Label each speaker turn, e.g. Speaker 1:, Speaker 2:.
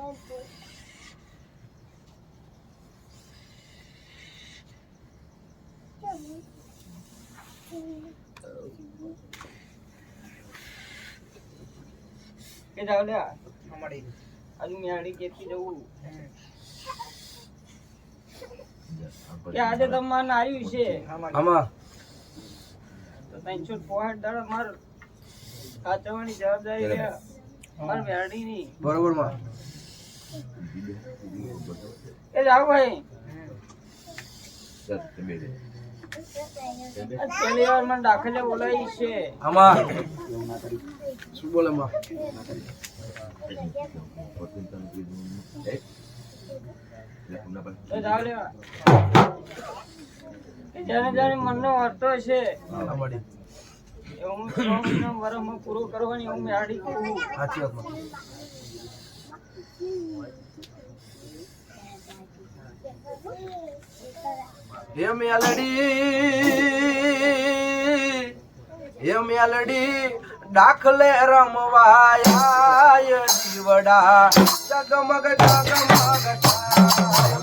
Speaker 1: કે જાવ લે અમારી આજુ મેળી કેતી જવું કે આજે તમારે આવ્યું છે
Speaker 2: આમાં
Speaker 1: તો 365 દાડા માર સાચવવાની જવાબદારી છે માર મેળી ની
Speaker 2: બરોબર માં
Speaker 1: કે જાવ ભાઈ પહેલી વાર મને દાખલે બોલાવી છે
Speaker 2: આમાં શું બોલે માં
Speaker 1: એ જાવ લેવા કે જાણે જાણે મનનો વર્તો છે
Speaker 2: આમાડી
Speaker 1: હું 6 મહિના વરમાં પૂરો કરવાની હું મેળી કહું
Speaker 2: સાચી વાત માં હે મેલડી દાખલે રમવાયા જીવડા જગમગ જગમગ થાય